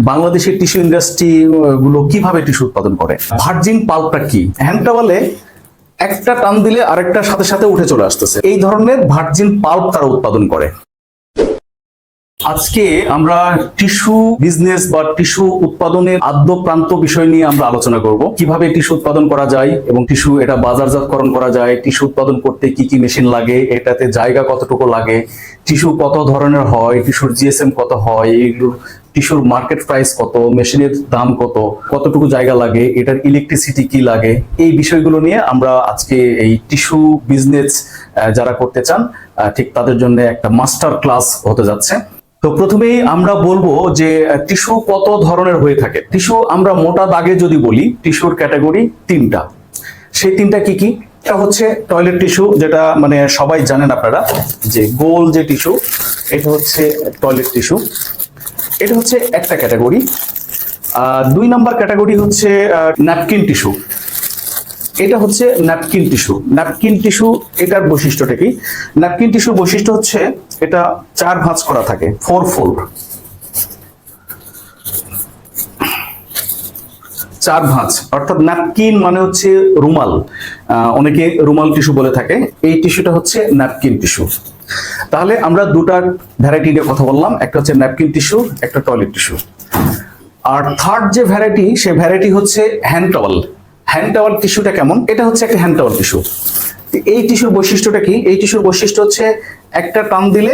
বাংলাদেশের tissue industry গুলো কিভাবে টিস্যু উৎপাদন করে। ভার্জিন পাল্পটা কি? হ্যান্ড টাওয়ালে একটা টান দিলে আরেকটার সাথে সাথে উঠে চলে আসতেছে, এই ধরনের ভার্জিন পাল্প তারা উৎপাদন করে। আজকে আমরা টিস্যু বিজনেস বা টিস্যু উৎপাদনের আদ্য প্রান্ত বিষয় নিয়ে আমরা আলোচনা করব। কিভাবে টিস্যু উৎপাদন করা যায় এবং টিস্যু এটা বাজারজাতকরণ করা যায়, টিস্যু উৎপাদন করতে কি কি মেশিন লাগে, এটাতে জায়গা কতটুকু লাগে, টিস্যু কত ধরনের হয়, টিস্যুর জিএসএম কত হয়, এগুলো টিস্যুর মার্কেট প্রাইস কত, মেশিনের দাম কত, কতটুকু জায়গা লাগে, এটার ইলেকট্রিসিটি কি লাগে, এই বিষয়গুলো নিয়ে আমরা আজকে এই টিস্যু বিজনেস যারা করতে চান ঠিক তাদের জন্য একটা মাস্টার ক্লাস হতে যাচ্ছে। তো প্রথমেই আমরা বলবো যে টিস্যু কত ধরনের হয়ে থাকে। টিস্যু আমরা মোটা দাগে যদি বলি, টিস্যুর ক্যাটাগরি তিনটা। সেই তিনটা কি কি? এটা হচ্ছে টয়লেট টিস্যু, যেটা মানে সবাই জানেন আপনারা, যে গোল যে টিস্যু, এটা হচ্ছে টয়লেট টিস্যু। এটা হচ্ছে একটা ক্যাটাগরি। 2 নাম্বার ক্যাটাগরি হচ্ছে ন্যাপকিন টিস্যু। এটা হচ্ছে ন্যাপকিন টিস্যু। ন্যাপকিন টিস্যু এটার বৈশিষ্ট্যটা কি? ন্যাপকিন টিস্যুর বৈশিষ্ট্য হচ্ছে এটা 4 ভাঁজ করা থাকে, 4 ফোল্ড, 4 ভাঁজ। অর্থাৎ ন্যাপকিন মানে হচ্ছে রুমাল, অনেকে রুমাল টিস্যু বলে থাকে। এই টিস্যুটা হচ্ছে ন্যাপকিন টিস্যু। তাহলে আমরা দুটা ভ্যারাইটি নিয়ে কথা বললাম, একটা হচ্ছে ন্যাপকিন টিস্যু, একটা টয়লেট টিস্যু। আর থার্ড যে ভ্যারাইটি, সে ভ্যারাইটি হচ্ছে হ্যান্ড টাওয়াল। হ্যান্ড টাওয়াল টিস্যুটা কেমন? এটা হচ্ছে একটা হ্যান্ড টাওয়াল টিস্যু। এই টিস্যুর বৈশিষ্ট্যটা কি? এই টিস্যুর বৈশিষ্ট্য হচ্ছে একটা টান দিলে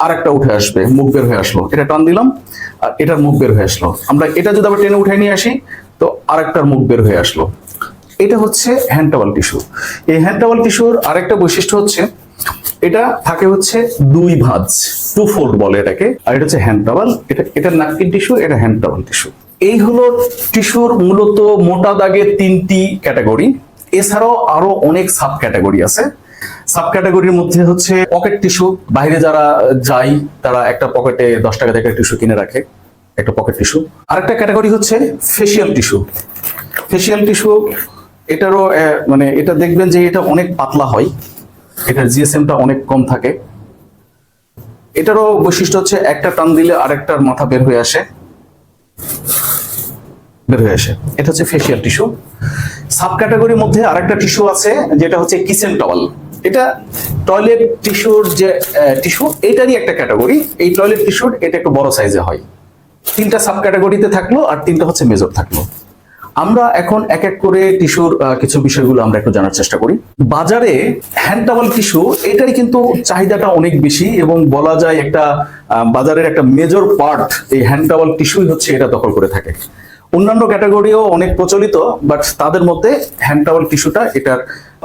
আর একটা উঠে আসবে, মুখ বের হয়ে আসলো। এটা টান দিলাম আর এটার মুখ বের হয়ে আসলো। আমরা এটা যদি আবার টেনে উঠে নিয়ে আসি তো আরেকটার মুখ বের হয়ে আসলো। এটা হচ্ছে হ্যান্ড টাওয়াল টিস্যু। এই হ্যান্ড টাওয়াল টিস্যুর আরেকটা বৈশিষ্ট্য হচ্ছে এটা থাকে হচ্ছে 2 ভাঁজ, 2 ফোল্ড বলে এটাকে। আর এটা হচ্ছে হ্যান্ড টাওয়াল, এটা ন্যাপকিন টিস্যু, এটা হ্যান্ড টাওয়াল টিস্যু। এই হলো টিস্যুর মূলত মোটা দাগে 3টি ক্যাটাগরি। এছাড়াও আরো অনেক সাব ক্যাটাগরি আছে। সাব ক্যাটাগরির মধ্যে হচ্ছে পকেট টিস্যু। বাইরে যারা যায় তারা একটা পকেটে 10 টাকা থেকে টিস্যু কিনে রাখে, একটা পকেট টিস্যু। আরেকটা ক্যাটাগরি হচ্ছে ফেসিয়াল টিস্যু। ফেসিয়াল টিস্যু এটারও মানে এটা দেখবেন যে এটা অনেক পাতলা হয়, এটার জিএসএমটা অনেক কম থাকে। এটারও বৈশিষ্ট্য হচ্ছে একটা টান দিলে আরেকটার মাথা বের হয়ে আসে। এটা হচ্ছে ফেসিয়াল টিস্যু। সাব ক্যাটাগরির মধ্যে আরেকটা টিস্যু আছে যেটা হচ্ছে কিচেন টাওয়াল। এটা টয়লেট টিস্যুর যে টিস্যু, এটারই একটা ক্যাটাগরি। এই টয়লেট টিস্যুর এটা একটু বড় সাইজে হয়। 3টা সাব ক্যাটাগরিতে থাকলো আর 3টা হচ্ছে মেজর থাকলো। আমরা এখন এক এক করে টিস্যুর কিছু বিষয়গুলো আমরা একটু জানার চেষ্টা করি। বাজারে হ্যান্ড টাওয়াল টিস্যু এটাই কিন্তু চাহিদাটা অনেক বেশি, এবং বলা যায় একটা বাজারের একটা মেজর পার্ট এই হ্যান্ড টাওয়াল টিস্যুই হচ্ছে এটা দখল করে থাকে। অন্যান্য ক্যাটাগরিও অনেক প্রচলিত, বাট তাদের মধ্যে হ্যান্ড টাওয়াল টিস্যুটা এটার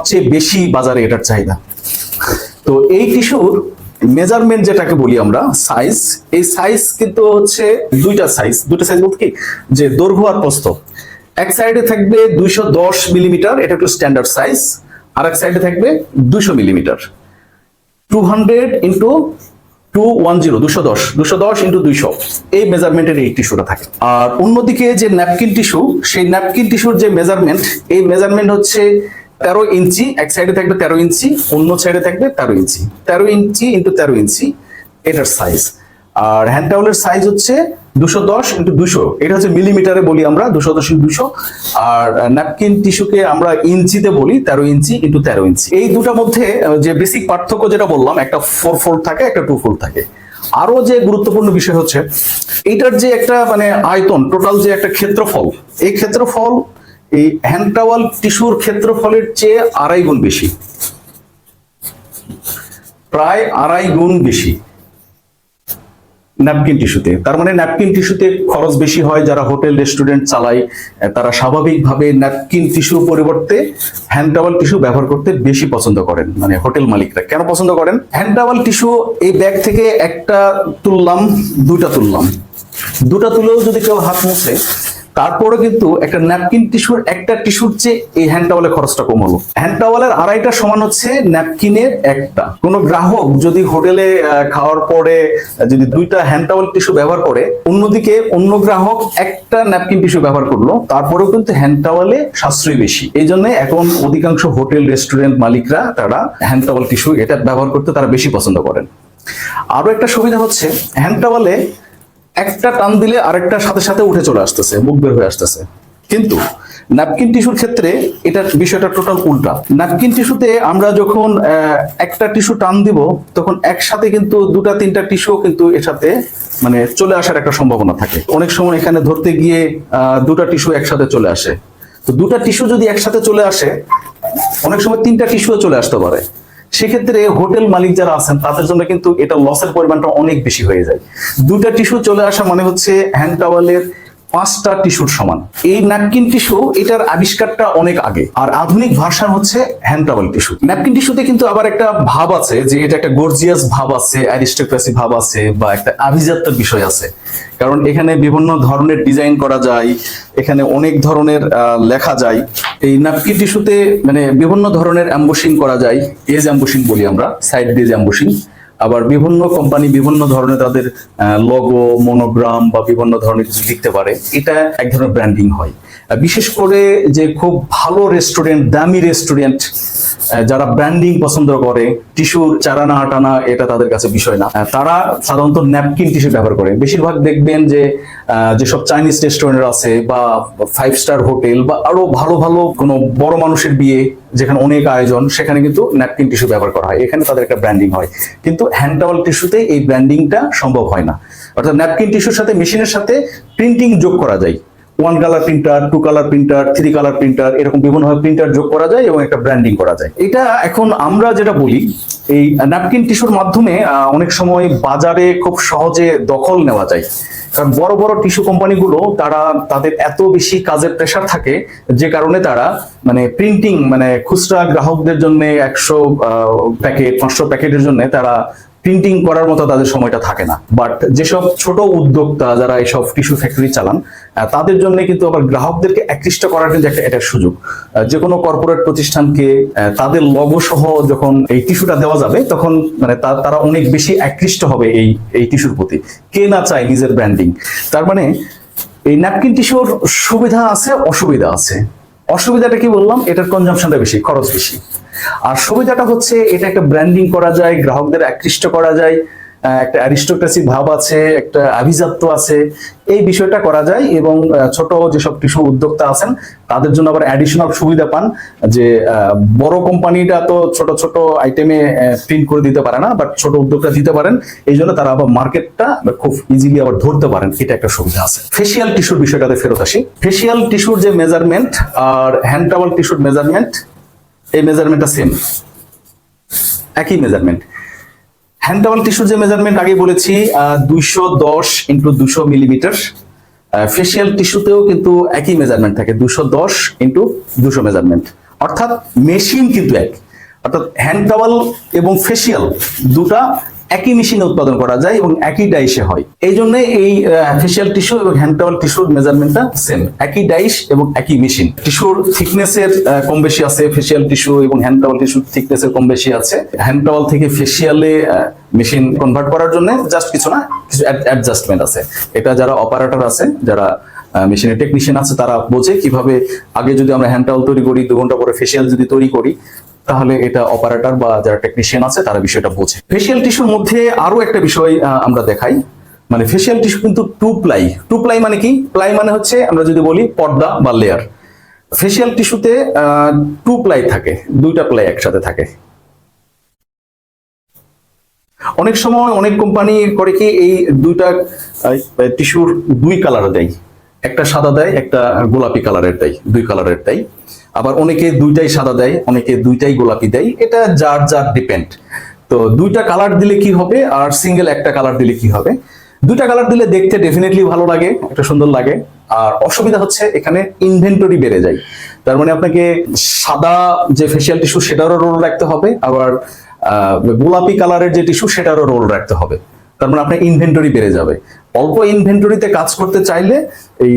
চেয়ে বেশি বাজারে এটার চাহিদা। তো এই টিস্যুর মেজারমেন্ট যেটাকে বলি আমরা সাইজ, এই সাইজ কিন্তু হচ্ছে দুইটা সাইজ বলতে কি, যে দৈর্ঘ্য আর প্রস্থ। এক সাইডে থাকবে 210 মিলিমিটার, এটা একটু স্ট্যান্ডার্ড সাইজ। আর এক সাইডে থাকবে 200 মিলিমিটার, 200 ইন্টু 210 ইন্টু 200, এই মেজারমেন্টের এই টিস্যুটা থাকে। আর অন্যদিকে যে ন্যাপকিন টিস্যু, সেই ন্যাপকিন টিস্যুর যে মেজারমেন্ট, এই মেজারমেন্ট হচ্ছে 13 ইঞ্চি। এক সাইডে থাকবে 13 ইঞ্চি, অন্য সাইডে থাকবে 13 ইঞ্চি। 13 ইঞ্চি ইন্টু 13 ইঞ্চি এটার সাইজ। আর হ্যান্ড টাওয়ালের সাইজ হচ্ছে 210 ইন্টু 200, এটা হচ্ছে মিলিমিটারে বলি আমরা, 210 ইন্টু 200। আর ন্যাপকিন টিস্যুকে আমরা ইঞ্চিতে বলি, 13 ইঞ্চি ইন্টু 13 ইঞ্চি। এই দুটার মধ্যে যে বেসিক পার্থক্য যেটা বললাম, একটা 4 ফোল্ড থাকে, একটা 2 ফোল্ড থাকে। আরো যে গুরুত্বপূর্ণ বিষয় হচ্ছে এইটার যে একটা মানে আয়তন, টোটাল যে একটা ক্ষেত্রফল, এই ক্ষেত্রফল এই হ্যান্ড টাওয়াল টিস্যুর ক্ষেত্রফলের চেয়ে 2.5 গুণ বেশি, প্রায় 2.5 গুণ বেশি ন্যাপকিন টিস্যুতে। তার মানে ন্যাপকিন টিস্যুতে খরচ বেশি হয়। যারা হোটেল রেস্টুরেন্ট চালায় তারা স্বাভাবিকভাবে ন্যাপকিন টিস্যুর পরিবর্তে হ্যান্ড টাওয়াল টিস্যু ব্যবহার করতে বেশি পছন্দ করেন। মানে হোটেল মালিকরা কেন পছন্দ করেন? হ্যান্ড টাওয়াল টিস্যু এই ব্যাগ থেকে একটা তুললাম, দুটা তুলেও যদি কেউ হাত মুছে, তারপরে কিন্তু একটা ন্যাপকিন টিস্যুর একটা টিস্যুর চেয়ে এই হ্যান্ড টাওয়ালের খরচটা কম হলো। হ্যান্ড টাওয়ালের 2.5টা সমান হচ্ছে ন্যাপকিনের একটা। কোনো গ্রাহক যদি হোটেলে খাওয়ার পরে যদি 2টা হ্যান্ড টাওয়াল টিস্যু ব্যবহার করে, অন্যদিকে অন্য গ্রাহক একটা ন্যাপকিন টিস্যু ব্যবহার করলো, তারপরেও কিন্তু হ্যান্ড টাওয়ালে সাশ্রয় বেশি। এই জন্য এখন অধিকাংশ হোটেল রেস্টুরেন্ট মালিকরা তারা হ্যান্ড টাওয়াল টিস্যু এটা ব্যবহার করতে তারা বেশি পছন্দ করেন। আরো একটা সুবিধা হচ্ছে হ্যান্ড টাওয়ালে একটা টান দিলে আরেকটা সাথে সাথে উঠে চলে আসতেছে, মুখ বের হয়ে আসতেছে। কিন্তু ন্যাপকিন টিস্যুর ক্ষেত্রে এটা বিষয়টা টোটাল উল্টা। ন্যাপকিন টিস্যুতে আমরা যখন একটা টিস্যু টান দিব তখন একসাথে কিন্তু দুটা তিনটা টিস্যু কিন্তু এর সাথে মানে চলে আসার একটা সম্ভাবনা থাকে। অনেক সময় এখানে ধরতে গিয়ে দুটা টিস্যু একসাথে চলে আসে। তো দুটা টিস্যু যদি একসাথে চলে আসে, অনেক সময় তিনটা টিস্যুও চলে আসতে পারে। সেক্ষেত্রে হোটেল মালিক যারা আছেন তাদের জন্য কিন্তু এটা লসের পরিমাণটা অনেক বেশি হয়ে যায়। দুটা টিস্যু চলে আসা মানে হচ্ছে হ্যান্ড টাওয়ালের 5টা টিস্যুর সমান। এই ন্যাপকিন টিস্যু এটার আবিষ্কারটা অনেক আগে, আর আধুনিক ভার্সন হচ্ছে হ্যান্ড টাওয়াল টিস্যু। ন্যাপকিন টিস্যুতে কিন্তু আবার একটা ভাব আছে যে এটা একটা গর্জিয়াস ভাব আছে, অ্যারিস্টোক্রেসি ভাব আছে, বা একটা আভিজাত্যের বিষয় আছে। কারণ এখানে বিভিন্ন ধরনের ডিজাইন করা যায়, এখানে অনেক ধরনের লেখা যায়। এই ন্যাপকিন টিস্যুতে মানে বিভিন্ন ধরনের এমবোসিং করা যায়, এজ এমবোসিং বলি আমরা, সাইড এজ এমবোসিং। আবার বিভিন্ন কোম্পানি বিভিন্ন ধরনের তাদের লোগো, মনোগ্রাম বা বিভিন্ন ধরনের কিছু লিখতে পারে, এটা এক ধরনের ব্র্যান্ডিং হয়। বিশেষ করে যে খুব ভালো রেস্টুরেন্ট, দামি রেস্টুরেন্ট যারা ব্র্যান্ডিং পছন্দ করে, টিস্যুর চারানা আটানা এটা তাদের কাছে বিষয় না, তারা সাধারণত ন্যাপকিন টিস্যু ব্যবহার করে। বেশিরভাগ দেখবেন যে যেসব চাইনিজ রেস্টুরেন্ট আছে বা 5 স্টার হোটেল বা আরো ভালো ভালো কোনো বড় মানুষের বিয়ে যেখানে অনেক আয়োজন, সেখানে কিন্তু ন্যাপকিন টিস্যু ব্যবহার করা হয়, এখানে তাদের একটা ব্র্যান্ডিং হয়। কিন্তু হ্যান্ড টাওয়াল টিস্যুতে এই ব্র্যান্ডিংটা সম্ভব হয় না। অর্থাৎ ন্যাপকিন টিস্যুর সাথে মেশিনের সাথে প্রিন্টিং যোগ করা যায়, 1 colour printer, 2 colour printer, 3 colour printer, এরকম বিভিন্নভাবে প্রিন্টার যোগ করা যায় এবং একটা ব্র্যান্ডিং করা যায়। এটা এখন আমরা যেটা বলি, এই ন্যাপকিন টিস্যুর মাধ্যমে অনেক সময় বাজারে খুব সহজে দখল নেওয়া যায়। কারণ বড় বড় টিস্যু কোম্পানিগুলো তারা তাদের এত বেশি কাজের প্রেশার থাকে, যে কারণে তারা মানে প্রিন্টিং মানে খুচরা গ্রাহকদের জন্য 100 প্যাকেট 500 প্যাকেটের জন্য তারা প্রিন্টিং করার মতো তাদের সময়টা থাকে না। বাট যেসব ছোট উদ্যোক্তা যারা এইসব টিস্যু ফ্যাক্টরি চালান, তাদের জন্য কিন্তু আবার গ্রাহকদেরকে আকৃষ্ট করার কিন্তু একটা সুযোগ। যে কোনো কর্পোরেট প্রতিষ্ঠানকে তাদের লগো সহ যখন এই টিস্যুটা দেওয়া যাবে, তখন মানে তারা অনেক বেশি আকৃষ্ট হবে এই টিস্যুর প্রতি। কে না চায় নিজের ব্র্যান্ডিং? তার মানে এই ন্যাপকিন টিস্যুর সুবিধা আছে, অসুবিধা আছে। অসুবিধাটা কি বললাম? এটার কনজাম্পশনটা বেশি, খরচ বেশি। আর সুবিধাটা হচ্ছে এটা একটা ব্র্যান্ডিং করা যায়, গ্রাহকদের আকৃষ্ট করা যায়, একটা অ্যারিস্টোক্রেসি ভাব আছে, একটা আভিজাত্য আছে, এই বিষয়টা করা যায়। এবং ছোট যেসব টিস্যু উদ্যোক্তা আছেন তাদের জন্য আবার অ্যাডিশনাল সুবিধা পান যে বড় কোম্পানিটা তো ছোট ছোট আইটেমে প্রিন্ট করে দিতে পারে না, বাট ছোট উদ্যোক্তা দিতে পারেন, এই জন্য তারা আবার মার্কেটটা খুব ইজিলি আবার ধরতে পারেন, এটা একটা সুবিধা আছে। ফেসিয়াল টিস্যুর বিষয়টাতে ফেরত আসি। ফেসিয়াল টিস্যুর যে মেজারমেন্ট আর হ্যান্ড টাওয়াল টিস্যুর মেজারমেন্ট, এই মেজারমেন্টটা সেম, একই মেজারমেন্ট। হ্যান্ড টাওয়াল টিস্যুর যে মেজারমেন্ট আগে বলেছি 210 × 200 মিলিমিটার। ফেসিয়াল টিস্যুতেও কিন্তু একই মেজারমেন্ট থাকে, 210 × 200 মেজারমেন্ট। অর্থাৎ মেশিন কিন্তু এক, অর্থাৎ হ্যান্ড টাওয়াল এবং ফেসিয়াল দুটা একই মেশিনে উৎপাদন করা যায় এবং একই ডাইসে হয়। এই জন্য এই ফেসিয়াল টিস্যু এবং হ্যান্ড টাওয়াল টিস্যুর মেজারমেন্টটা সেম, একই ডাইস এবং একই মেশিন। টিস্যুর থিকনেসের কম বেশি আছে, ফেসিয়াল টিস্যু এবং হ্যান্ড টাওয়াল টিস্যুর থিকনেসের কম বেশি আছে। হ্যান্ড টাওয়াল থেকে ফেসিয়ালে মেশিন কনভার্ট করার জন্য জাস্ট কিছু না, কিছু অ্যাডজাস্টমেন্ট আছে। এটা যারা অপারেটর আছে, যারা মেশিনের টেকনিশিয়ান আছে, তারা বোঝে কিভাবে আগে যদি আমরা হ্যান্ড টাওয়াল তৈরি করি, 2 ঘন্টা পরে ফেসিয়াল যদি তৈরি করি, তাহলে এটা অপারেটর বা যারা টেকনিশিয়ান আছে তারা বিষয়টা বোঝে। ফেসিয়াল টিস্যুর মধ্যে আরো একটা বিষয় আমরা দেখাই, মানে ফেসিয়াল টিস্যু কিন্তু 2 প্লাই। 2 প্লাই মানে কি? প্লাই মানে হচ্ছে আমরা যদি বলি পর্দা বা লেয়ার। ফেসিয়াল টিস্যুতে 2 প্লাই থাকে, 2টা প্লাই একসাথে থাকে। অনেক সময় অনেক কোম্পানি করে কি এই 2টা টিস্যুর 2 কালার দেয়, একটা সাদা দেয়, একটা গোলাপি কালারের দেয়, 2 কালারের দেয়। আবার অনেকে 2টাই সাদা দেয়, অনেকে 2টাই গোলাপি দেয়, এটা যার যার ডিপেন্ড। তো 2টা কালার দিলে কি হবে আর সিঙ্গেল একটা কালার দিলে কি হবে? 2টা কালার দিলে দেখতে ডেফিনেটলি ভালো লাগে, একটা সুন্দর লাগে। আর অসুবিধা হচ্ছে এখানে ইনভেন্টরি বেড়ে যায়। তার মানে আপনাকে সাদা যে ফেসিয়াল টিস্যু সেটারও রোল রাখতে হবে, আবার গোলাপি কালারের যে টিস্যু সেটারও রোল রাখতে হবে। তার মানে আপনার ইনভেন্টরি বেড়ে যাবে। অল্প ইনভেন্টরিতে কাজ করতে চাইলে এই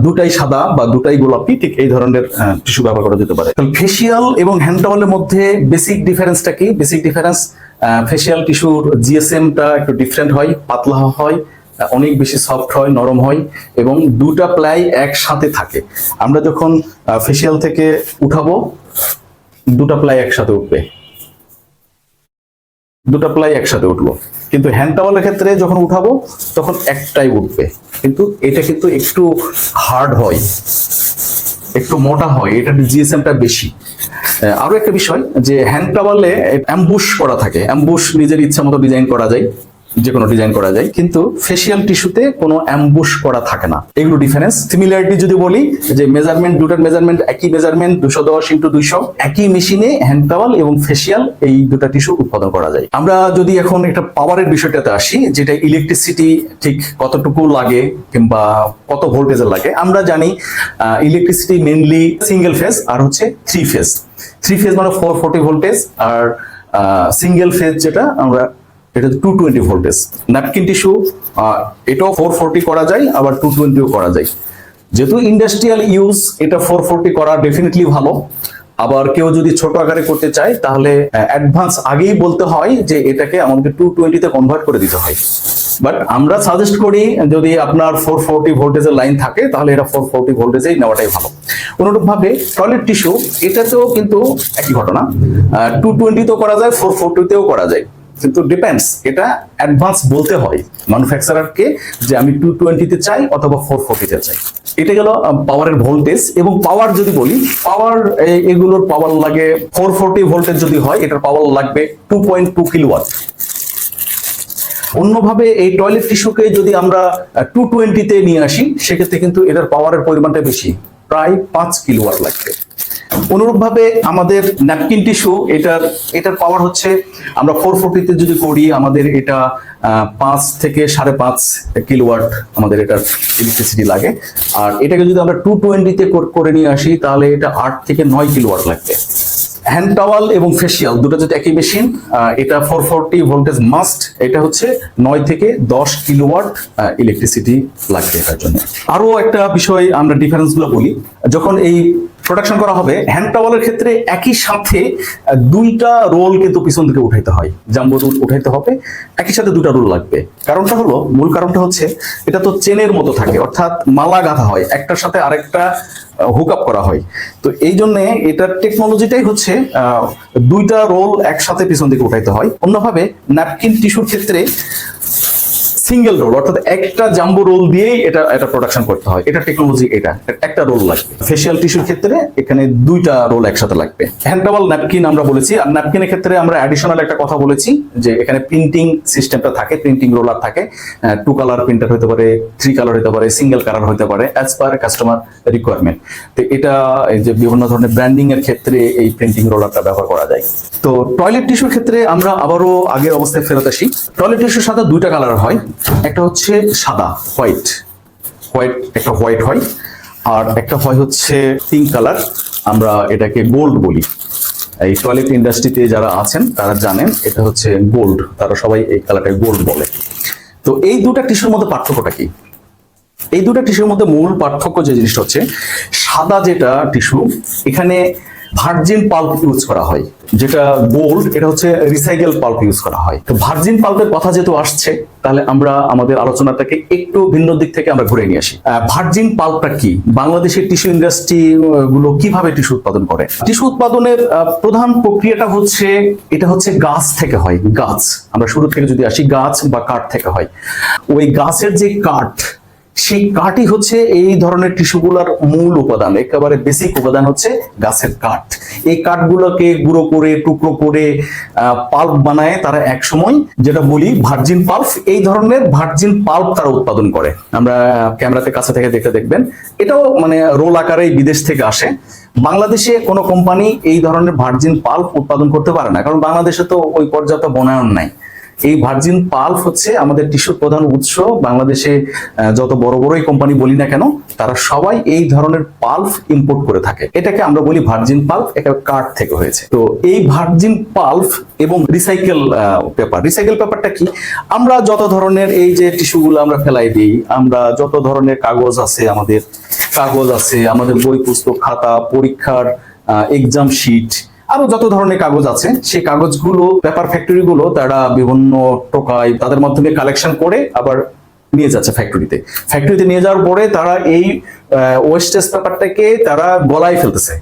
2টাই সাদা বা 2টাই গোলাপি, ঠিক এই ধরনের টিস্যু ব্যবহার করা যেতে পারে। ফেসিয়াল এবং হ্যান্ড টাওয়ালের মধ্যে বেসিক ডিফারেন্সটা কি? বেসিক ডিফারেন্স, ফেসিয়াল টিস্যুর জিএসএমটা একটু ডিফারেন্ট হয়, পাতলা হয়, অনেক বেশি সফট হয়, নরম হয়, এবং 2টা প্লাই একসাথে থাকে। আমরা যখন ফেসিয়াল থেকে উঠাবো, 2টা প্লাই একসাথে উঠবে। দুটো প্লাই একসাথে উঠলো, কিন্তু হ্যান্ড টাওয়ালের ক্ষেত্রে যখন উঠাবো তখন একটাই উঠবে, কিন্তু এটা কিন্তু একটু হার্ড হয়, একটু মোটা হয়, এটা জিএসএমটা বেশি। আরো একটা বিষয় যে হ্যান্ড টাওয়ালে অ্যাম্বুশ করা থাকে, অ্যাম্বুশ নিজের ইচ্ছা মতো ডিজাইন করা যায়, যে কোনো ডিজাইন করা যায়, কিন্তু ফেসিয়াল টিস্যুতে কোনো অ্যাম্বুশ করা থাকে না। এগুলো ডিফারেন্স। সিমিলারিটি যদি বলি যে মেজারমেন্ট, দুটার মেজারমেন্ট একই মেজারমেন্ট, 210x200, একই মেশিনে হ্যান্ড টাওয়াল এবং ফেসিয়াল এই দুটা টিস্যু উৎপাদন করা যায়। আমরা যদি এখন একটা পাওয়ারের বিষয়টাতে আসি, যেটা ইলেকট্রিসিটি ঠিক কতটুকু লাগে কিংবা কত ভোল্টেজের লাগে, আমরা জানি ইলেকট্রিসিটি মেইনলি সিঙ্গেল ফেজ আর হচ্ছে থ্রি ফেজ। থ্রি ফেজ মানে 440 ভোল্টেজ, আর সিঙ্গেল ফেজ যেটা আমরা এটা 220 ভোল্টেজ। ন্যাপকিন টিস্যু এটাও 440 করা যায়, আবার 220ও করা যায়। যেহেতু ইন্ডাস্ট্রিয়াল ইউজ, এটা 440 করা ডেফিনেটলি ভালো। আবার কেউ যদি ছোট আকারে করতে চায় তাহলে অ্যাডভান্স আগেই বলতে হয় যে এটাকে আমাদের 220-তে কনভার্ট করে দিতে হয়। বাট আমরা সাজেস্ট করি যদি আপনার 440 ভোল্টেজের লাইন থাকে তাহলে এটা 440 ভোল্টেজেই নেওয়াটাই ভালো। অনুরূপভাবে টয়লেট টিস্যু, এটাতেও কিন্তু একই ঘটনা, 220-তেও করা যায়, 440-তেও করা যায়, কিন্তু ডিপেন্ডস, এটা অ্যাডভান্স বলতে হয় ম্যানুফ্যাকচারারকে যে আমি 220-তে চাই অথবা 440-তে চাই। এটা গেল পাওয়ারের ভোল্টেজ। এবং পাওয়ার যদি বলি, পাওয়ার এগুলোর পাওয়ার লাগে 440 ভোল্টেজ যদি হয়, এটার পাওয়ার লাগবে 2.2 কিলোওয়াট। অন্যভাবে এই টয়লেট টিস্যুকে যদি আমরা 220-তে নিয়ে আসি, সেক্ষেত্রে কিন্তু এটার পাওয়ারের পরিমাণটা বেশি, প্রায় 5 কিলোওয়াট লাগবে। অনুরূপভাবে আমাদের ন্যাপকিন টিস্যু, এটার পাওয়ার হচ্ছে আমরা 440-তে যদি করি, আমাদের এটা 5 থেকে 5.5 কিলোওয়াট আমাদের এটার ইলেকট্রিসিটি লাগে। আর এটাকে যদি আমরা 220-তে করে নিয়ে আসি তাহলে এটা 8 থেকে 9 কিলোওয়াট লাগবে। হ্যান্ড টাওয়াল এবং ফেসিয়াল দুটো যদি একই মেশিন, এটা 440 ভোল্টেজ মাস্ট, এটা হচ্ছে 9 থেকে 10 কিলোওয়াট ইলেকট্রিসিটি লাগবে এটার জন্য। আরো একটা বিষয় আমরা ডিফারেন্স গুলো বলি, যখন এই প্রোডাকশন করা হবে হ্যান্ড টাওয়ালের ক্ষেত্রে একই সাথে দুইটা রোল কিন্তু পিছন থেকে উঠাইতে হয়, জাম্বো রোল উঠাইতে হবে, একই সাথে দুটা রোল লাগবে। কারণটা হলো, মূল কারণটা হচ্ছে এটা তো চেনের মতো থাকে, অর্থাৎ মালা গাঁথা হয়, একটার সাথে আরেকটা হুক আপ করা হয়। তো এই জন্য এটার টেকনোলজিটাই হচ্ছে দুইটা রোল একসাথে পিছন দিকে উঠাইতে হয়। অন্যভাবে ন্যাপকিন টিস্যুর ক্ষেত্রে সিঙ্গেল রোল, অর্থাৎ একটা জাম্বো রোল দিয়েই এটা প্রোডাকশন করতে হয়। এটা টেকনোলজি, এটা একটা রোল লাগবে। ফেসিয়াল টিস্যুর ক্ষেত্রে এখানে দুইটা রোল একসাথে লাগবে। হ্যান্ড টাওয়াল, ন্যাপকিন আমরা বলেছি। আর ন্যাপকিনের ক্ষেত্রে আমরা অ্যাডিশনাল একটা কথা বলেছি যে এখানে প্রিন্টিং সিস্টেমটা থাকে, প্রিন্টিং রোলার থাকে, 2 কালার প্রিন্টার হতে পারে, 3 কালার হতে পারে, সিঙ্গেল কালার হতে পারে, অ্যাজ পার কাস্টমার রিকোয়ারমেন্ট। তো এটা এই যে বিভিন্ন ধরনের ব্র্যান্ডিং এর ক্ষেত্রে এই প্রিন্টিং রোলারটা ব্যবহার করা যায়। তো টয়লেট টিস্যুর ক্ষেত্রে আমরা আবারও আগের অবস্থায় ফেরত আসি। টয়লেট টিস্যুর সাথে দুইটা কালার হয়, একটা হচ্ছে সাদা, হোয়াইট, একটা হোয়াইট হয়, আর একটা হয় হচ্ছে পিঙ্ক কালার, আমরা এটাকে গোল্ড বলি। এই টয়লেট ইন্ডাস্ট্রিতে যারা আছেন তারা জানেন এটা হচ্ছে গোল্ড, তারা সবাই এই কালারটাকে গোল্ড বলে। তো এই দুটা টিস্যুর মধ্যে পার্থক্যটা কি? এই দুটা টিস্যুর মধ্যে মূল পার্থক্য যে জিনিসটা হচ্ছে, সাদা যেটা টিস্যু, এখানে ভার্জিন পাল্প ইউজ করা হয়, যেটা গোল্ড এটা হচ্ছে রিসাইকেল পাল্প ইউজ করা হয়। তো ভার্জিন পাল্পের কথা যেহেতু আসছে, তাহলে আমরা আমাদের আলোচনাটাকে একটু ভিন্ন দিক থেকে আমরা ঘুরে নিয়ে আসি। ভার্জিন পাল্পটা কি? বাংলাদেশের টিস্যু ইন্ডাস্ট্রি গুলো কিভাবে টিস্যু উৎপাদন করে? টিস্যু উৎপাদনের প্রধান প্রক্রিয়াটা হচ্ছে, এটা হচ্ছে গাছ থেকে হয়। গাছ, আমরা শুরু থেকে যদি আসি, গাছ বা কাঠ থেকে হয়। ওই গাছের যে কাঠ, সেই কাঠই হচ্ছে এই ধরনের টিস্যুগুলোর মূল উপাদান, একেবারে বেসিক উপাদান হচ্ছে গাছের কাঠ। এই কাঠগুলোকে গুঁড়ো করে, টুকরো করে পাল্প বানায় তারা এক সময়, যেটা বলি ভার্জিন পাল্প। এই ধরনের ভার্জিন পাল্প তারা উৎপাদন করে। আমরা ক্যামেরাতে কাছে থেকে দেখবেন, এটাও মানে রোল আকারেই বিদেশ থেকে আসে। বাংলাদেশে কোনো কোম্পানি এই ধরনের ভার্জিন পাল্প উৎপাদন করতে পারে না, কারণ বাংলাদেশে তো ওই পর্যাপ্ত বনায়ন নাই। এই ভার্জিন পাল্প হচ্ছে আমাদের টিস্যুর প্রধান উৎস। বাংলাদেশে যত বড় বড়ই কোম্পানি বলি না কেন, তারা সবাই এই ধরনের পাল্প ইম্পোর্ট করে থাকে। এটাকে আমরা বলি ভার্জিন পাল্প, এটা কাঠ থেকে হয়েছে। তো এই ভার্জিন পাল্প এবং রিসাইকেল পেপার, রিসাইকেল পেপারটা কি? আমরা যত ধরনের এই যে টিস্যুগুলো আমরা ফেলাই দিই, আমরা যত ধরনের কাগজ আছে, আমাদের বই পুস্তক খাতা, পরীক্ষার এক্সাম শিট, আরো যত ধরনের কাগজ আছে, সেই কাগজগুলো পেপার ফ্যাক্টরি গুলো তারা বিভিন্ন টোকায় তাদের মাধ্যমে কালেকশন করে আবার নিয়ে যাচ্ছে ফ্যাক্টরিতে নিয়ে যাওয়ার পরে তারা এই ওয়েস্টেজ পেপারটাকে তারা গলায় ফেলতেছে,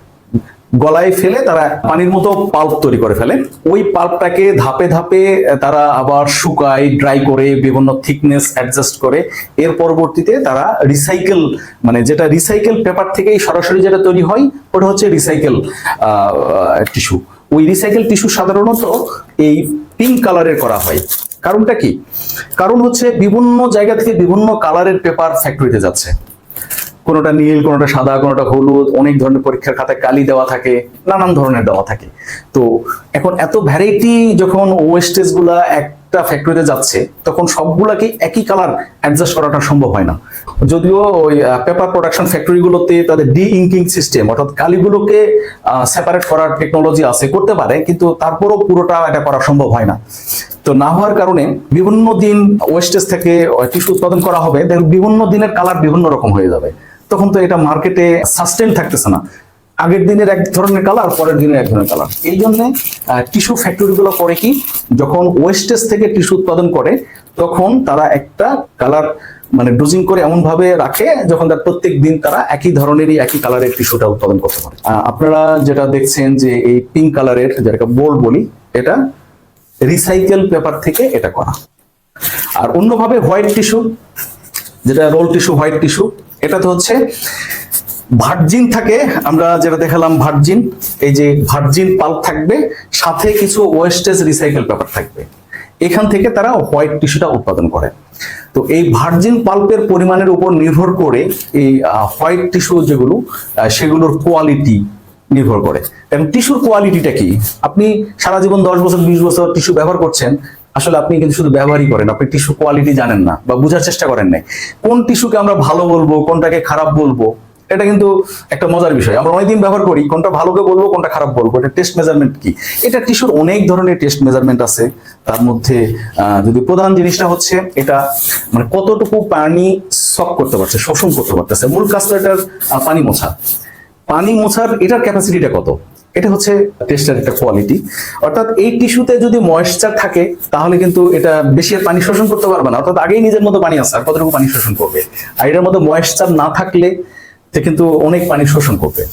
গলায় ফেলে তারা পানির মতো পাল্প তৈরি করে ফেলে। ওই পাল্পটাকে ধাপে ধাপে তারা আবার শুকায়, ড্রাই করে, বিভিন্ন থিকনেস অ্যাডজাস্ট করে, এর পরবর্তীতে তারা রিসাইকেল, মানে যেটা রিসাইকেল পেপার থেকেই সরাসরি যেটা তৈরি হয় ওটা হচ্ছে রিসাইকেল টিস্যু। ওই রিসাইকেল টিস্যু সাধারণত এই পিঙ্ক কালারের করা হয়। কারণটা কি? কারণ হচ্ছে বিভিন্ন জায়গা থেকে বিভিন্ন কালারের পেপার ফ্যাক্টরিতে যাচ্ছে, কোনোটা নীল, কোনোটা সাদা, কোনোটা হলুদ, অনেক ধরনের পরীক্ষার খাতায় কালি দেওয়া থাকে, নানান ধরনের দেওয়া থাকে। তো এখন এত ভ্যারাইটি যখন ওয়েস্টেজ গুলা একটা ফ্যাক্টরিতে যাচ্ছে, তখন সবগুলাকে একই কালার অ্যাডজাস্ট করাটা সম্ভব হয় না। যদিও ওই পেপার প্রোডাকশন ফ্যাক্টরি গুলোতে তাদের ডি ইঙ্কিং সিস্টেম, অর্থাৎ কালিগুলোকে সেপারেট করার টেকনোলজি আছে, করতে পারে, কিন্তু তারপরও পুরোটা এটা করা সম্ভব হয় না। তো না হওয়ার কারণে বিভিন্ন দিন ওয়েস্টেজ থেকে টিস্যু উৎপাদন করা হবে, বিভিন্ন দিনের কালার বিভিন্ন রকম হয়ে যাবে। তখন তো এটা মার্কেটে সাস্টেন থাকতেছে না, আগের দিনের এক ধরনের কালার, পরের দিনের এক ধরনের কালার। এই জন্য টিস্যু ফ্যাক্টরি গুলো করে কি, যখন ওয়েস্টেজ থেকে টিস্যু উৎপাদন করে তখন তারা একটা কালার মানে ডোজিং করে এমন ভাবে রাখে যখন তার প্রত্যেক দিন তারা একই ধরনেরই একই কালারের টিস্যুটা উৎপাদন করতে পারে। আপনারা যেটা দেখছেন যে এই পিঙ্ক কালারের, যেটাকে বোল্ড বলি, এটা রিসাইকেল পেপার থেকে এটা করা। আর অন্যভাবে হোয়াইট টিস্যু, যেটা রোল টিস্যু, হোয়াইট টিস্যু, এটা তো হচ্ছে ভার্জিন থাকে, আমরা যেটা দেখালাম ভার্জিন, এই যে ভার্জিন পাল্প থাকবে, সাথে কিছু ওয়েস্টেজ রিসাইকেল পেপার থাকবে, এখান থেকে তারা হোয়াইট টিস্যুটা উৎপাদন করে। তো এই ভার্জিন পাল্পের পরিমাণের উপর নির্ভর করে এই হোয়াইট টিস্যু যেগুলো, সেগুলোর কোয়ালিটি নির্ভর করে। এবং টিস্যুর কোয়ালিটিটা কি, আপনি সারা জীবন 10 বছর 20 বছর টিস্যু ব্যবহার করছেন, আসলে আপনি কিন্তু শুধু ব্যবহারই করেন, আপনি টিস্যু কোয়ালিটি জানেন না বা বোঝার চেষ্টা করেন নাই। কোন টিস্যুকে আমরা ভালো বলবো, কোনটাকে খারাপ বলবো, এটা কিন্তু একটা মজার বিষয়। আমরা অনেকদিন ব্যবহার করি, কোনটা ভালোকে বলবো, কোনটা খারাপ বলবো, এটা টেস্ট মেজারমেন্ট কি। এটা টিস্যুর অনেক ধরনের টেস্ট মেজারমেন্ট আছে। তার মধ্যে যদি প্রধান জিনিসটা হচ্ছে এটা মানে কতটুকু পানি সক করতে পারছে, শোষণ করতে পারতেছে। মূল কাজ তো এটার পানি মোছা, পানি মোছার এটার ক্যাপাসিটিটা কত, এটা হচ্ছে টেস্টের একটা কোয়ালিটি। অর্থাৎ এই টিস্যুতে যদি ময়েশ্চার থাকে তাহলে কিন্তু এটা বেশি পানি শোষণ করতে পারবে না, অর্থাৎ আগেই নিজের মতো পানি আছে, আর কতটুকু পানি শোষণ করবে। আর এটার মধ্যে ময়েশ্চার না থাকলে সে কিন্তু অনেক পানি শোষণ করবে।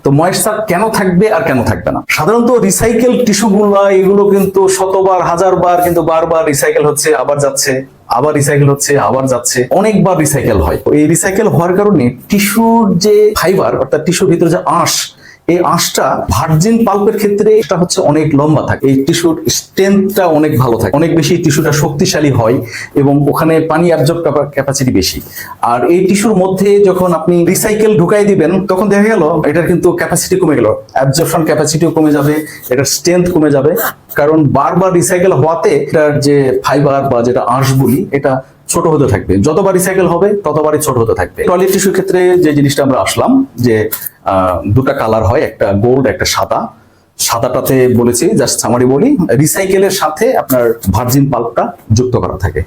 তো ময়েশ্চার কেন থাকবে আর কেন থাকবে না? সাধারণত রিসাইকেল টিস্যুগুলো এগুলো কিন্তু শতবার, হাজারবার কিন্তু বারবার রিসাইকেল হচ্ছে, আবার যাচ্ছে, আবার রিসাইকেল হচ্ছে, আবার যাচ্ছে, অনেকবার রিসাইকেল হয়। এই রিসাইকেল হওয়ার কারণে টিস্যুর যে ফাইবার, অর্থাৎ টিস্যুর ভিতরে যে আঁশ, এই আঁশটা ভার্জিন পাল্পের ক্ষেত্রে এটা হচ্ছে অনেক লম্বা থাকে। এই টিস্যুর স্ট্রেংথটা অনেক ভালো থাকে, অনেক বেশি টিস্যুটা শক্তিশালী হয় এবং ওখানে পানি অ্যাবজর্ব ক্যাপাসিটি বেশি। আর এই টিস্যুর মধ্যে যখন আপনি রিসাইকেল ঢুকাই দিবেন তখন দেখা গেল এটার কিন্তু ক্যাপাসিটি কমে গেল, অ্যাবজর্পশন ক্যাপাসিটিও কমে যাবে, এটার স্ট্রেংথ কমে যাবে। কারণ বারবার রিসাইকেল হওয়াতে এটার যে ফাইবার বা যেটা আঁশ বলি, এটা ছোট হতে থাকবে, যতবার রিসাইকেল হবে ততবারই ছোট হতে থাকবে। টয়লেট টিস্যুর ক্ষেত্রে যে জিনিসটা আমরা আসলাম, যে দুটা কালার হয়, একটা গোল্ড, একটা সাদা। সাদাটাতে বলেছি, জাস্ট সামারি বলি, রিসাইকেলের সাথে আপনার ভার্জিন পাল্পটা যুক্ত করা থাকে।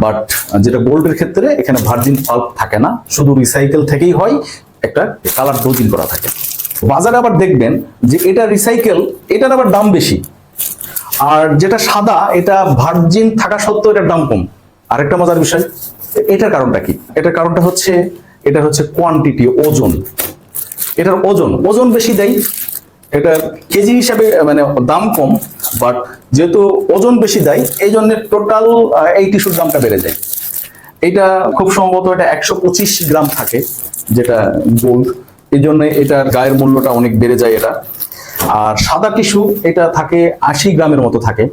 বাট যেটা গোল্ডের ক্ষেত্রে এখানে ভার্জিন পাল্প থাকে না, শুধু রিসাইকেল থেকেই হয়, একটা কালার ডোজিং করা থাকে। বাজারে আবার দেখবেন যে এটা রিসাইকেল, এটার আবার দাম বেশি, আর যেটা সাদা এটা ভার্জিন থাকা সত্ত্বেও এটার দাম কম। আরেকটা মজার বিষয়, এটার কারণটা কি? এটার কারণটা হচ্ছে, এটা হচ্ছে কোয়ান্টিটি, ওজন। এটার ওজন বেশি দেয়, এটা কেজি হিসাবে মানে দাম কম, বাট যেহেতু ওজন বেশি দেয় এই জন্য টোটাল এই টিস্যুর দামটা বেড়ে যায়। এটা খুব সম্ভবত এটা 125 গ্রাম থাকে, যেটা গোল্ড, এই জন্য এটার গায়ের মূল্যটা অনেক বেড়ে যায় এটা। আর সাদা টিস্যু এটা থাকে 80 গ্রামের মতো থাকে,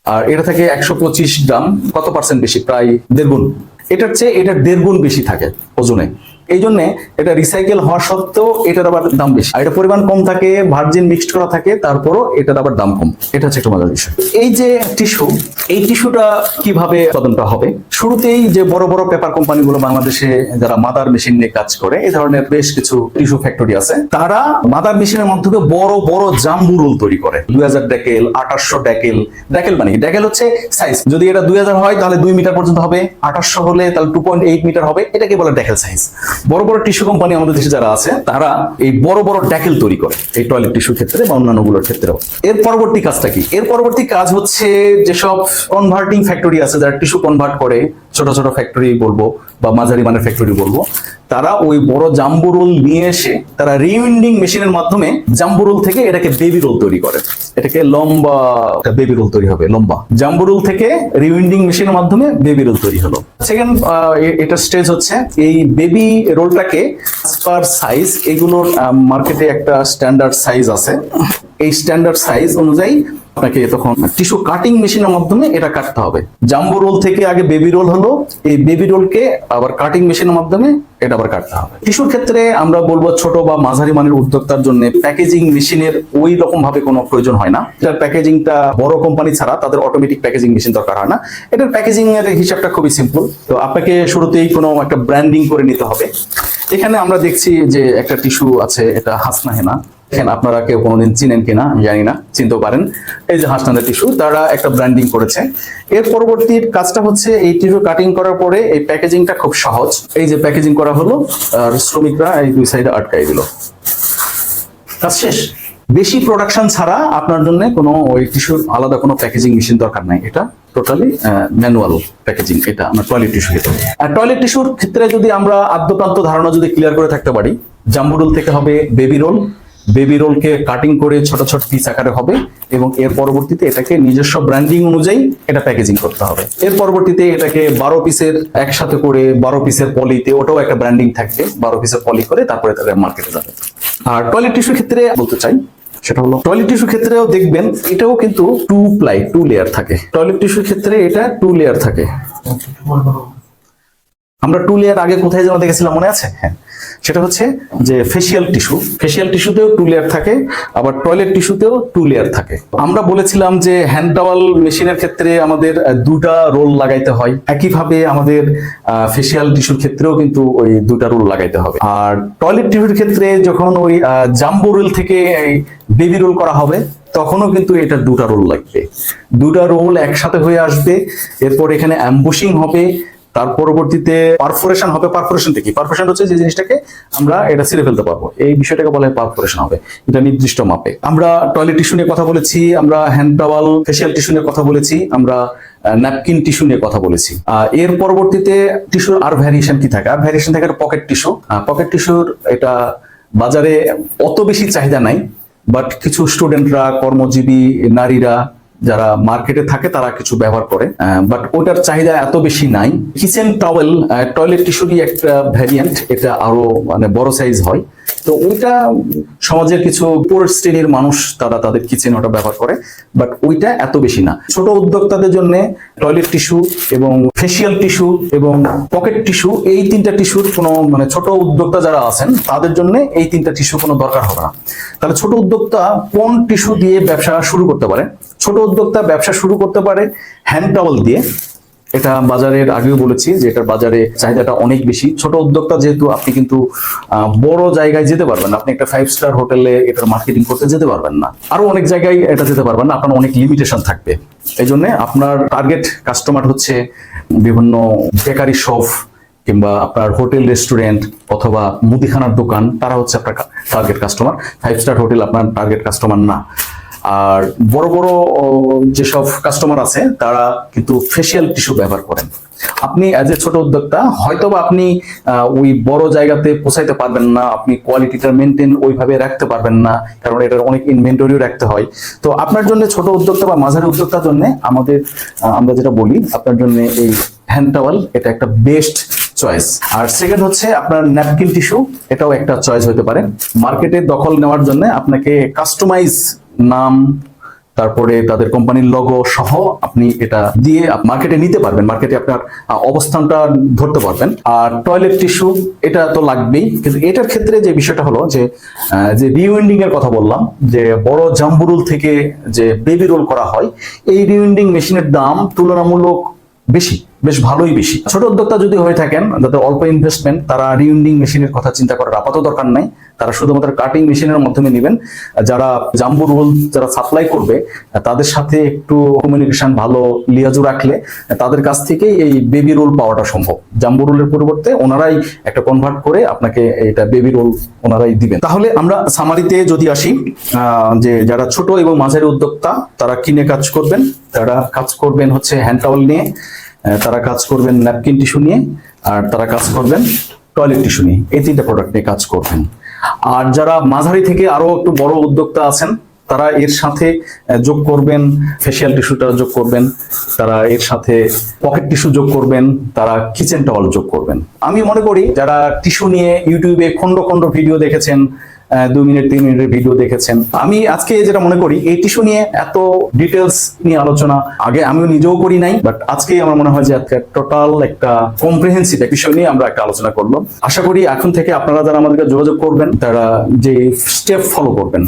আর এটা থাকে 125 গ্রাম। কত পার্সেন্ট বেশি? প্রায় 1.5 গুণ। এটার চেয়ে এটার 1.5 গুণ বেশি থাকে ওজনে। এই জন্য এটা রিসাইকেল হওয়া সত্ত্বেও এটার আবার দাম বেশি, আর এটা পরিমাণ কম থাকে, ভার্জিন মিক্সড করা থাকে, তারপরও এটার আবার দাম কম। এটা হচ্ছে একটা মজার বিষয়। এই যে টিস্যু, এই টিস্যুটা কিভাবে উৎপাদনটা হবে? শুরুতেই যে বড় বড় পেপার কোম্পানিগুলো বাংলাদেশে যারা মাদার মেশিন নিয়ে কাজ করে, এই ধরনের বেশ কিছু টিস্যু ফ্যাক্টরি আছে, তারা মাদার মেশিনের মাধ্যমে বড় বড় জাম্বু রোল তৈরি করে। 2000 ডেকেল, 2800 ডেকেল। ডেকেল মানে ডেকেল হচ্ছে সাইজ, যদি এটা 2000 হয় তাহলে 2 মিটার পর্যন্ত হবে, 2800 হলে তাহলে 2.8 মিটার হবে, এটাকে বলে ডেকেল সাইজ। বড় বড় টিস্যু কোম্পানি আমাদের দেশে যারা আছে তারা এই বড় বড় ডেকেল তৈরি করে, এই টয়লেট টিস্যুর ক্ষেত্রে বা অন্যান্য গুলোর ক্ষেত্রেও। এর পরবর্তী কাজটা কি? এর পরবর্তী কাজ হচ্ছে যেসব কনভার্টিং ফ্যাক্টরি আছে যারা টিস্যু কনভার্ট করে, ছোট ছোট ফ্যাক্টরি বলবো বা মাঝারি মানের ফ্যাক্টরি বলবো, তারা ওই বড় জাম্বো রোল নিয়ে এসে তারা রিউইন্ডিং মেশিনের মাধ্যমে জাম্বো রোল থেকে এটাকে বেবি রোল তৈরি করে। এটাকে লম্বা বেবি রোল তৈরি হবে, লম্বা জাম্বো রোল থেকে রিউইন্ডিং মেশিনের মাধ্যমে বেবি রোল তৈরি হলো। সেকেন্ড এটা স্টেজ হচ্ছে এই বেবি রোলটাকে পার সাইজ, এগুলোর মার্কেটে একটা স্ট্যান্ডার্ড সাইজ আছে, এই স্ট্যান্ডার্ড সাইজ অনুযায়ী আপনাকে তখন টিস্যু কাটিং মেশিনের মাধ্যমে এটা কাটতে হবে। জাম্বো রোল থেকে আগে বেবি রোল হলো, এই বেবি রোলকে আবার কাটিং মেশিনের মাধ্যমে এটা আবার কাটতে হবে। টিস্যুর ক্ষেত্রে আমরা বলবো ছোট বা মাঝারি মানের উদ্যোক্তার জন্য প্যাকেজিং মেশিনের ওই রকম ভাবে কোনো প্রয়োজন হয় না। এটার প্যাকেজিংটা বড় কোম্পানি ছাড়া তাদের অটোমেটিক প্যাকেজিং মেশিন দরকার হয় না। এটার প্যাকেজিং এর হিসাবটা খুবই সিম্পল। তো আপনাকে শুরুতেই কোনো একটা ব্র্যান্ডিং করে নিতে হবে। এখানে আমরা দেখছি যে একটা টিস্যু আছে, এটা হাসনা হেনা। দেখেন, আপনারা কেউ কোনোদিন চিনেন কিনা আমি জানি না, চিনতে পারেন। এই যে হাসনা টিস্যু, তারা একটা ব্র্যান্ডিং করেছে। এর পরবর্তী কাজটা হচ্ছে এই টিস্যু কাটিং করার পরে এই প্যাকেজিংটা খুব সহজ। এই যে প্যাকেজিং করা হলো, আর শ্রমিকরা এই দুই সাইডে আটকাই দিল, কাজ শেষ। বেশি প্রোডাকশন ছাড়া আপনার জন্য কোনো ওই টিস্যুর আলাদা কোনো প্যাকেজিং মেশিন দরকার নাই। এটা টোটালি ম্যানুয়াল প্যাকেজিং। এটা আমরা টয়লেট টিস্যু ক্ষেত্রে, আর টয়লেট টিস্যুর ক্ষেত্রে যদি আমরা আদ্যপ্রান্ত ধারণা যদি ক্লিয়ার করে থাকতে পারি, জাম্বো রোল থেকে হবে বেবি রোল, বেবি রোলকে কাটিং করে ছোট ছোট পিস আকারে হবে, এবং এর পরবর্তীতে এটাকে নিজস্ব ব্র্যান্ডিং অনুযায়ী এটা প্যাকেজিং করতে হবে। এর পরবর্তীতে এটাকে 12 পিসের একসাথে করে 12 পিসের পলিতে, ওটাও একটা ব্র্যান্ডিং থাকবে, 12 পিসের পলি করে তারপরে তাদের মার্কেটে যাবে। আর টয়লেট টিস্যুর ক্ষেত্রে বলতে চাই সেটা হলো, টয়লেট টিস্যুর ক্ষেত্রেও দেখবেন এটাও কিন্তু 2 লেয়ার থাকে। টয়লেট টিস্যুর ক্ষেত্রে এটা 2 লেয়ার থাকে। আমরা 2 লেয়ার আগে কোথায় যেন দেখেছিলাম, মনে আছে? হ্যাঁ, সেটা হচ্ছে যে ফেসিয়াল টিস্যু। ফেসিয়াল টিস্যুতেও 2 লেয়ার থাকে, আবার টয়লেট টিস্যুতেও 2 লেয়ার থাকে। আমরা বলেছিলাম যে হ্যান্ড টাওয়াল মেশিনের ক্ষেত্রে আমাদের 2টা রোল লাগাইতে হয়, একইভাবে আমাদের ফেসিয়াল টিস্যুর ক্ষেত্রেও কিন্তু ওই 2টা রোল লাগাইতে হবে। আর টয়লেট টিস্যুর ক্ষেত্রে যখন ওই জাম্বো রোল থেকে বেবি রোল করা হবে, তখনও কিন্তু এটা 2টা রোল লাগবে। 2টা রোল একসাথে হয়ে আসবে, এরপর এখানে অ্যাম্বুশিং হবে, তার পরবর্তীতে পারফোরেশন হবে। পারফোরেশন কি? পারফোরেশন হচ্ছে যে জিনিসটাকে আমরা এটা ছিঁড়ে ফেলতে পারবো, এই বিষয়টাকে বলা হয় পারফোরেশন হবে। এটা নির্দিষ্ট মাপে। আমরা টয়লেট টিস্যু নিয়ে কথা বলেছি, আমরা হ্যান্ড টাওয়াল ফেসিয়াল টিস্যু নিয়ে কথা বলেছি, আমরা ন্যাপকিন টিস্যু নিয়ে কথা বলেছি। এর পরবর্তীতে টিস্যুর আর ভ্যারিয়েশন কি থাকে? আর ভ্যারিয়েশন থাকে পকেট টিস্যু। পকেট টিস্যুর এটা বাজারে অত বেশি চাহিদা নাই, বাট কিছু স্টুডেন্টরা, কর্মজীবী নারীরা যারা মার্কেটে থাকে তারা কিছু ব্যবহার করে, বাট ওটার চাহিদা এত বেশি নাই। কিচেন টাওয়েল টয়লেট টিস্যুরই একটা ভ্যারিয়েন্ট, এটা আরো মানে বড় সাইজ হয়। তো ওইটা সমাজের কিছু পুর শ্রেণীর মানুষ তারা তাদের কিচেনে ওটা ব্যবহার করে, বাট ওইটা এত বেশি না। ছোট উদ্যোক্তাদের জন্য টয়লেট টিস্যু এবং ফেসিয়াল টিস্যু এবং পকেট টিস্যু, এই 3টা টিস্যুর কোনো মানে ছোট উদ্যোক্তা যারা আছেন তাদের জন্য এই 3টা টিস্যু কোনো দরকার হবে না। তাহলে ছোট উদ্যোক্তা কোন টিস্যু দিয়ে ব্যবসা শুরু করতে পারে? ছোট উদ্যোক্তা ব্যবসা শুরু করতে পারে হ্যান্ড টাওয়েল দিয়ে। এটা বাজারের আগেও বলেছি যে এটার বাজারে চাহিদাটা অনেক বেশি। ছোট উদ্যোক্তা যেহেতু, আপনি কিন্তু বড় জায়গায় যেতে পারবেন না, আপনি একটা 5 স্টার হোটেলে এটার মার্কেটিং করতে যেতে পারবেন না, আরো অনেক জায়গায় এটা যেতে পারবেন না, আপনার অনেক লিমিটেশন থাকবে। এই জন্য আপনার টার্গেট কাস্টমার হচ্ছে বিভিন্ন বেকারি শপ কিংবা আপনার হোটেল রেস্টুরেন্ট অথবা মুদিখানার দোকান, তারা হচ্ছে আপনার টার্গেট কাস্টমার। 5 স্টার হোটেল আপনার টার্গেট কাস্টমার না। আর বড় বড় যেসব কাস্টমার আছে তারা কিন্তু ফেসিয়াল টিস্যু ব্যবহার করেন। আপনি অ্যাজ এ ছোট উদ্যোক্তা হয়তোবা আপনি ওই বড় জায়গাতে পৌঁছাইতে পারবেন না, আপনি কোয়ালিটিটা মেনটেন ওইভাবে রাখতে পারবেন না, কারণ এটার অনেক ইনভেন্টরিও রাখতে হয়। তো আপনার জন্য ছোট উদ্যোক্তা বা মাঝারি উদ্যোক্তার জন্য আমরা যেটা বলি, আপনার জন্য এই হ্যান্ড টাওয়েল এটা একটা বেস্ট চয়েস। আর সেকেন্ড হচ্ছে আপনার ন্যাপকিন টিস্যু, এটাও একটা চয়েস হতে পারে। মার্কেটে দখল নেওয়ার জন্য আপনাকে কাস্টমাইজ নাম, তারপরে তাদের কোম্পানির লোগো সহ আপনি এটা দিয়ে মার্কেটে নিতে পারবেন, মার্কেটে আপনার অবস্থানটা ধরতে পারবেন। আর টয়লেট টিস্যু এটা তো লাগবেই, কিন্তু এটার ক্ষেত্রে যে বিষয়টা হলো যে রিউইন্ডিং এর কথা বললাম, যে বড় জাম্বো রোল থেকে যে বেবি রোল করা হয়, এই রিউইন্ডিং মেশিনের দাম তুলনামূলক বেশি, বেশ ভালোই বেশি। ছোট উদ্যোক্তা যদি হয়ে থাকেন, যাদের অল্প ইনভেস্টমেন্ট, তারা রিউইন্ডিং মেশিনের কথা চিন্তা করার আপাতত দরকার নাই, তারা শুধুমাত্র কাটিং মেশিনের মাধ্যমে নেবেন। যারা জাম্বো রোল যারা সাপ্লাই করবে তাদের সাথে একটু কমিউনিকেশন ভালো লিয়াজু রাখলে তাদের কাছ থেকে এই বেবি রোল পাওয়াটা সম্ভব। জাম্বো রোলের পরিবর্তে ওনারাই একটা কনভার্ট করে আপনাকে এটা বেবি রোল ওনারাই দিবেন। তাহলে আমরা সামারিতে যদি আসি, যে যারা ছোট এবং মাঝারি উদ্যোক্তা তারা কিনে কাজ করবেন, তারা কাজ করবেন হচ্ছে হ্যান্ড টাওয়েল নিয়ে, তারা কাজ করবেন ন্যাপকিন টিস্যু নিয়ে, আর তারা কাজ করবেন টয়লেট টিস্যু নিয়ে, এই 3টা প্রোডাক্ট নিয়ে কাজ করবেন। আর যারা মাঝারি থেকে আরো একটু বড় উদ্যোক্তা আছেন, তারা এর সাথে যোগ করবেন ফেসিয়াল টিস্যুটা যোগ করবেন, তারা এর সাথে পকেট টিস্যু যোগ করবেন, তারা কিচেন টাওয়াল যোগ করবেন। আমি মনে করি যারা টিস্যু নিয়ে ইউটিউবে খন্ড খন্ড ভিডিও দেখেছেন, 2 মিনিট 3 মিনিটের ভিডিও দেখেছেন, আমি আজকে যেটা মনে করি এই টিস্যু নিয়ে এত ডিটেলস নিয়ে আলোচনা আগে আমিও নিজেও করি নাই, বাট আজকে আমার মনে হয় যে টোটাল একটা কম্প্রিহেন্সিভ বিষয় নিয়ে আমরা একটা আলোচনা করলাম। আশা করি এখন থেকে আপনারা যারা আমাদেরকে যোগাযোগ করবেন তারা যে স্টেপ ফলো করবেন